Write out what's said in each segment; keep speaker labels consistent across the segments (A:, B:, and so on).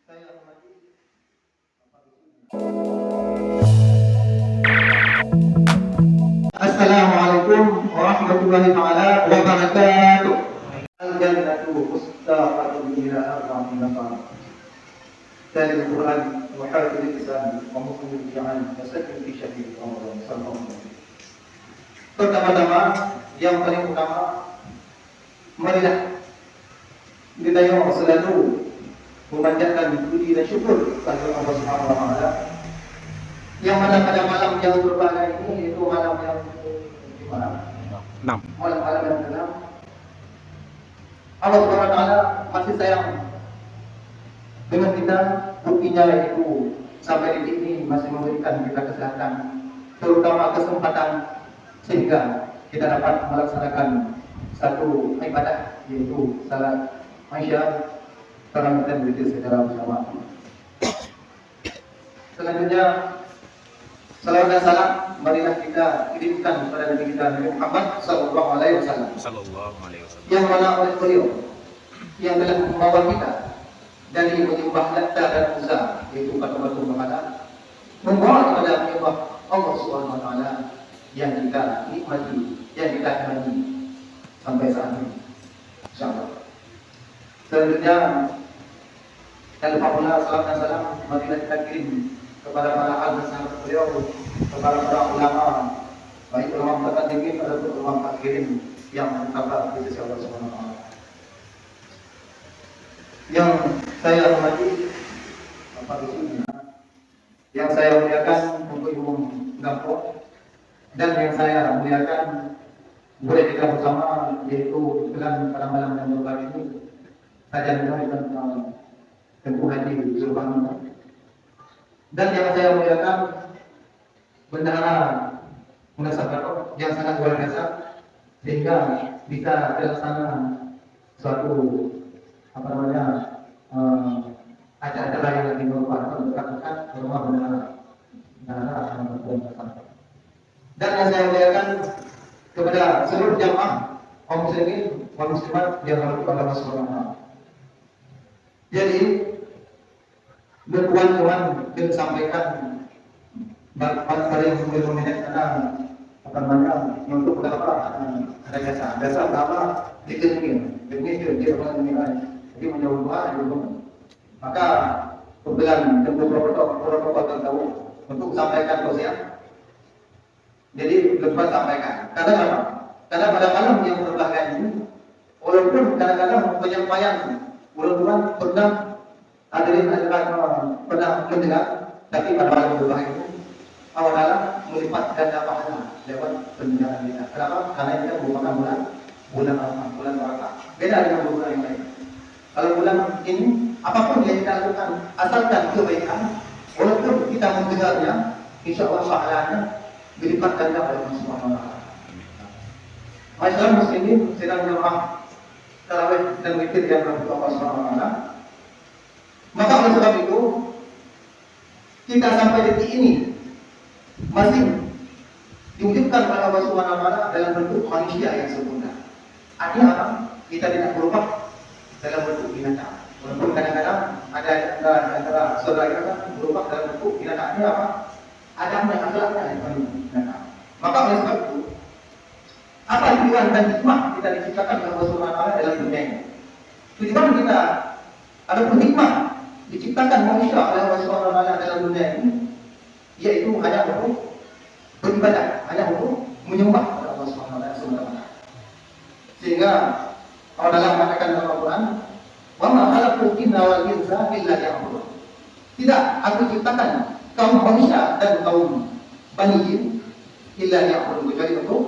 A: saya hormati Assalamualaikum warahmatullahi taala wabarakatuh. Al-jannatu mustaqatun ila arba'in nafar. Dari Al-Quran wa hadithul Islam wa mukmin bi'an wasakin fi syahid Ramadan sallallahu alaihi wasallam. Pertama-tama, yang paling utama, marilah kita yang selalu memanjatkan puji dan syukur kepada Allah Subhanahu wa taala. Yang mana pada malam yang berbahagia ini, yaitu malam yang malam yang ke-6, Allah Subhanahu wa taala masih sayang dengan kita. Buktinya yaitu sampai detik ini masih memberikan kita kesehatan, terutama kesempatan sehingga kita dapat melaksanakan satu ibadah, yaitu salat Aisyah dan berzikir secara bersama. Selanjutnya, salawat dan salam marilah kita kirimkan kepada Nabi kita Nabi Muhammad sallallahu alaihi wasallam. Yang mana oleh beliau yang telah membawa kita dari menyembah Latta dan Uzza, yaitu batu-batu berhala, membawa kepada menyembah Allah Subhanahu wa taala yang kita nikmati, yang kita imani sampai saat ini. Insyaallah. Selanjutnya, dan lupa pula salam dan salam marilah kita kirim kepada para ahli sahabat beliau, kepada para ulama, baik ulama mutaqaddimin ataupun ulama akhirin yang menetapkan di sisi Allah Subhanahu wa taala. Yang saya hormati Bapak Ibu, yang saya muliakan untuk Ibu Gampok, dan yang saya muliakan boleh kita bersama, yaitu kebetulan pada malam yang berbahagia ini saja menunaikan Tengku Haji Zulfan, dan yang saya muliakan Bendahara Munasabaroh yang sangat luar biasa sehingga bisa terlaksana suatu acara yang lagi merupakan dekat-dekat rumah Bendahara. Dan yang saya muliakan kepada seluruh jamaah kaum muslimin wal muslimat yang berada pada masyarakat. Jadi berkuan-kuan kita sampaikan pada yang sebelumnya karena untuk apa ada jasa apa dikendalikan dia menilai jadi mencoba maka kebetulan tentu protokol tahu untuk sampaikan tausiah. Jadi lepas sampaikan karena apa? Karena pada malam yang berbahagia ini, walaupun kadang-kadang penyampaian walaupun pernah hadirin pernah mendengar, tapi pada malam berbahagia ini Allah melipat ganda pahala lewat pendengaran kita. Kenapa? Karena ini merupakan bulan Ramadan, bulan Barakah. Beda dengan bulan yang lain. Kalau bulan ini apapun yang kita lakukan, asalkan kebaikan, walaupun kita mendengarnya, insya Allah pahalanya dilipat ganda oleh Allah Subhanahu wa taala. Masyarakat muslimin sedang jamaah tarawih dan witir yang berdoa Allah Subhanahu wa taala. Maka oleh sebab itu kita sampai detik ini masih diwujudkan oleh Allah Subhanahu wa taala dalam bentuk manusia yang sempurna. Artinya apa? Kita tidak berubah dalam bentuk binatang. Walaupun kadang-kadang ada antara saudara kita berubah dalam bentuk binatang. Artinya apa? Ada yang akhlaknya yang binatang. Maka oleh sebab itu apa tujuan dan hikmah kita diciptakan oleh Allah Subhanahu wa taala dalam dunia ini? Tujuan kita ada hikmah diciptakan manusia oleh Allah Subhanahu wa taala dalam dunia ini, yaitu hanya untuk beribadah, hanya untuk menyembah kepada Allah Subhanahu wa taala. Sehingga Allah dalam mengatakan dalam Al-Qur'an, "Wa ma khalaqtul jinna wal insa illa liya'budun." Tidak aku ciptakan kaum manusia dan kaum bani jin illa liya'budun, kecuali untuk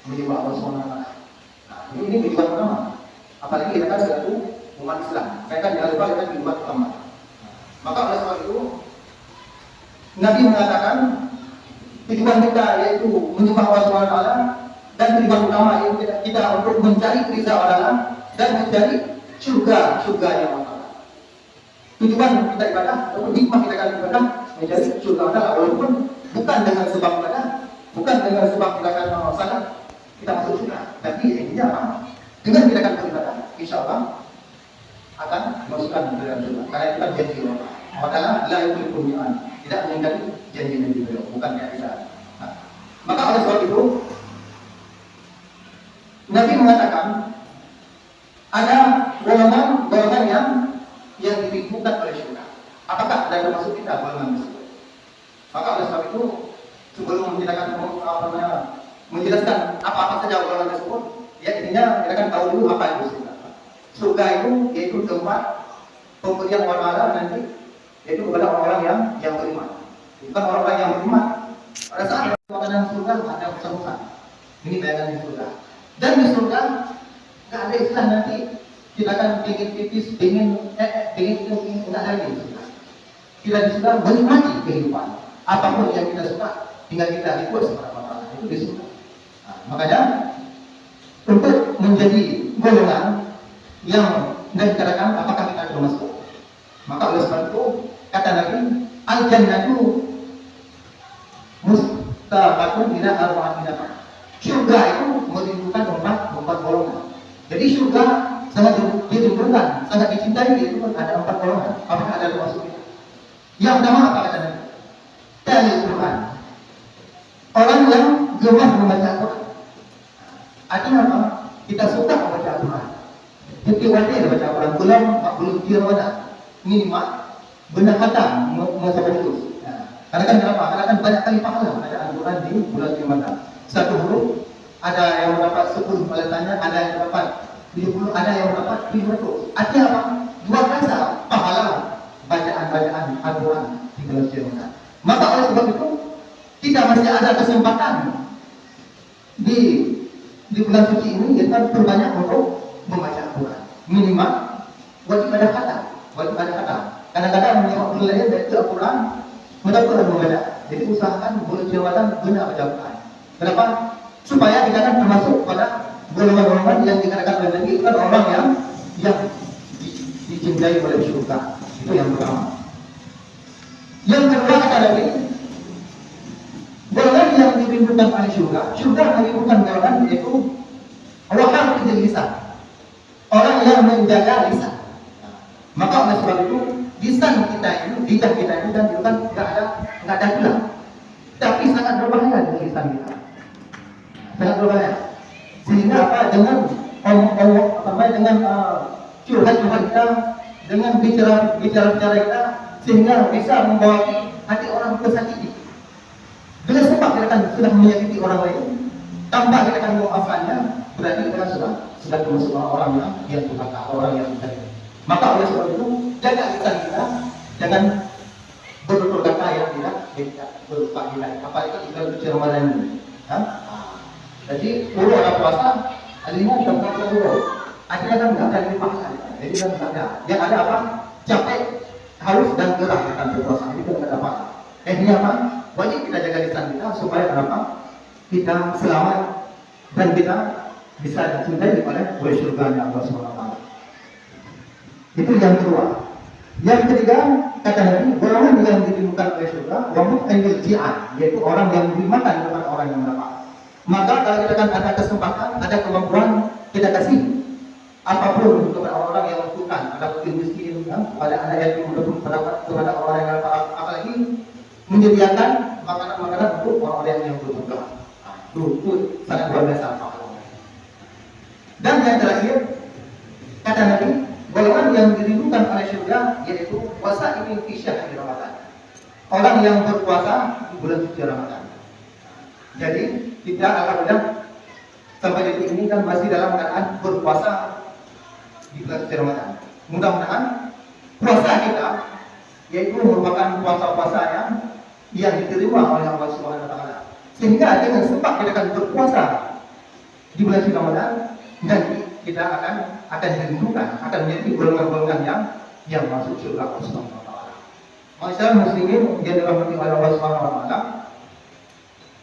A: menyembah Allah Subhanahu wa taala. Nah, ini tujuan utama. Apalagi kita kan satu umat Islam. Saya kan jangan lupa kita tujuan utama. Maka oleh sebab itu Nabi mengatakan tujuan kita yaitu menyembah Allah Subhanahu wa taala, dan tujuan utama yaitu kita untuk mencari ridha Allah dan mencari surga yang Allah. Tujuan kita ibadah atau hikmah kita kali ibadah mencari surga Allah, walaupun bukan dengan sebab ibadah, bukan dengan sebab kita akan salat kita masuk surga, tapi intinya apa? Dengan kita akan beribadah, insya Allah akan masukkan ke dalam surga. Karena itu kan janji Allah. Makanya la yukhlifu al-mi'ad, tidak mengingkari janji Nabi beliau, bukan kayak kita. Nah, maka oleh sebab itu Nabi mengatakan ada golongan yang diribukan oleh surga. Apakah ada termasuk kita golongan tersebut? Maka oleh sebab itu sebelum kita akan menjelaskan apa-apa saja golongan tersebut, ya intinya kita akan tahu dulu apa itu surga. Surga itu yaitu tempat pemberian Allah nanti, yaitu kepada orang-orang yang beriman. Bukan orang-orang yang beriman. Pada saat makanan surga ada usaha. Ini bayangan di surga. Dan di surga nggak ada istilah nanti kita akan ingin pipis, ingin nggak ada di surga. Kita di surga menikmati kehidupan. Apapun yang kita suka, tinggal kita ikut seperti apa itu di surga. Nah, makanya untuk menjadi golongan yang dan dikatakan apakah kita termasuk, maka oleh sebab itu kata Nabi al-jannatu mustaqatun ila arba'in dapat. Surga itu merindukan empat golongan. Jadi surga sangat dirindukan, sangat dicintai, itu ada 4 golongan. Apakah ada termasuk kita? Yang pertama apa kata Nabi? Al-Quran. Orang yang gemar membaca Al-Quran. Artinya apa? Kita suka membaca Al-Quran. Jadi wajib baca Al-Quran pulang 40 Ramadan minimal benar kata masa itu. Karena kan kenapa? Karena kan banyak kali pahala baca Al-Quran di bulan Ramadan. Satu huruf ada yang mendapat 10 balasannya, ada yang mendapat 70, ada yang mendapat 500. Artinya apa? 2 kasa pahala bacaan Al-Quran di bulan Ramadan. Maka oleh sebab itu kita masih ada kesempatan di bulan suci ini kita perbanyak untuk membaca Al-Quran. Minimal wajib ada kata. Kadang-kadang menyimak belajar dari Al-Quran mudah-mudahan membaca. Jadi usahakan bulan Ramadan benar baca Al-Quran. Kenapa? Supaya kita akan termasuk pada golongan-golongan yang dikatakan oleh Nabi itu kan orang yang dicintai oleh surga. Itu yang pertama. Yang kedua kata Nabi, golongan yang dirindukan oleh surga. Surga merindukan golongan yaitu waham tidak lisan. Orang yang menjaga lisan. Maka oleh sebab itu lisan kita ini, lidah kita ini dan itu kan nggak ada gula. Tapi sangat berbahaya dengan lisan kita. Sangat berbahaya. Sehingga apa dengan dengan curhat kita, dengan bicara kita, sehingga bisa membawa hati orang tersakiti. Bila sebab kita kan sudah menyakiti orang lain, tanpa kita akan memaafkannya, berarti kita sudah termasuk orang yang durhaka, orang yang tidak. Maka oleh sebab itu jaga lisan kita, jangan bertutur kata yang tidak berfaedah. Apalagi kita bicara Ramadan ini. Jadi dulu ada puasa, akhirnya kita puasa dulu. Akhirnya kan nggak ada pahala. Jadi kan nggak ada. Yang ada apa? Capek, haus dan gerah akan berpuasa. Itu nggak ada pahala. Akhirnya apa? Wajib kita jaga lisan kita supaya apa? Kita selamat dan kita bisa dicintai oleh surga Allah SWT. Itu yang kedua. Yang ketiga kata Nabi, golongan yang dirindukan oleh surga, wabuk anil ji'an, yaitu orang yang diberi makan kepada orang yang mendapat. Maka kalau kita kan ada kesempatan, ada kemampuan, kita kasih apapun kepada orang yang membutuhkan, ada mungkin miskin, pada anak yatim kepada orang yang apalagi menyediakan makanan untuk orang-orang yang berbutuh. Itu sangat luar biasa. Dan yang terakhir kata Nabi, golongan yang dirindukan oleh surga yaitu puasa ini fisyah di Ramadan. Orang yang berpuasa di bulan suci Ramadan. Jadi kita alhamdulillah sampai detik ini kan masih dalam keadaan berpuasa di bulan suci Ramadan. Mudah-mudahan puasa kita yaitu merupakan puasa-puasa yang diterima oleh Allah Subhanahu wa taala. Sehingga dengan sebab kita akan berpuasa di bulan suci Ramadan, nanti kita akan dirindukan, akan menjadi golongan-golongan yang masuk surga Allah Subhanahu wa taala. Masyaallah muslimin yang dirahmati oleh Allah Subhanahu wa taala.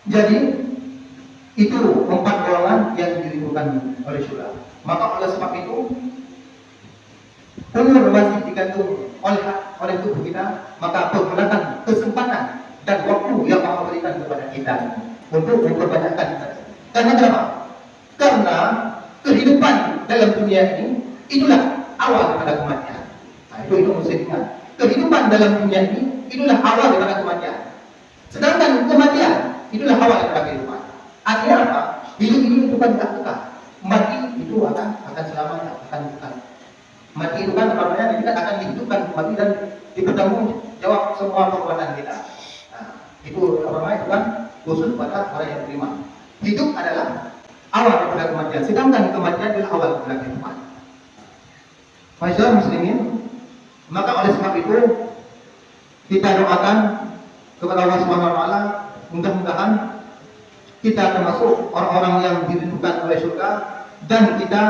A: Jadi itu 4 golongan yang dirindukan oleh surga. Maka oleh sebab itu umur masih digantung oleh tubuh kita, maka pergunakan kesempatan dan waktu yang Allah berikan kepada kita untuk memperbanyakkan kita. Karena kenapa? Karena kehidupan dalam dunia ini itulah awal daripada kematian. itu muslimkan. Kehidupan dalam dunia ini itulah awal daripada kematian. Sedangkan kematian itulah awal daripada kehidupan. Artinya apa? Hidup ini bukan tidak kekal. Mati itu akan selamanya, akan kekal. Mati itu kan namanya kita akan dihidupkan kembali dan dipertanggung jawab semua perbuatan kita. Nah, itu namanya itu kan khusus pada orang yang beriman. Hidup adalah awal daripada kematian, sedangkan kematian adalah awal daripada kehidupan. Masyarakat muslimin, maka oleh sebab itu kita doakan kepada Allah Subhanahu wa taala, mudah-mudahan kita termasuk orang-orang yang dirindukan oleh surga dan kita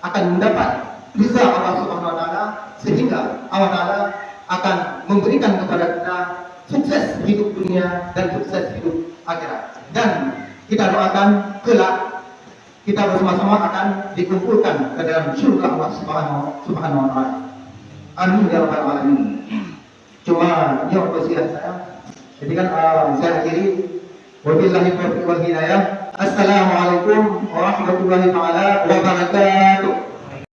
A: akan mendapat ridha Allah Subhanahu wa taala, sehingga Allah taala akan memberikan kepada kita sukses hidup dunia dan sukses hidup akhirat. Dan kita doakan kelak kita bersama-sama akan dikumpulkan ke dalam surga Allah Subhanahu wa taala. Amin ya rabbal alamin. Cuma ini wasiat saya. Jadi kan saya akhiri, wabillahi taufiq wal hidayah. Assalamualaikum warahmatullahi taala wabarakatuh.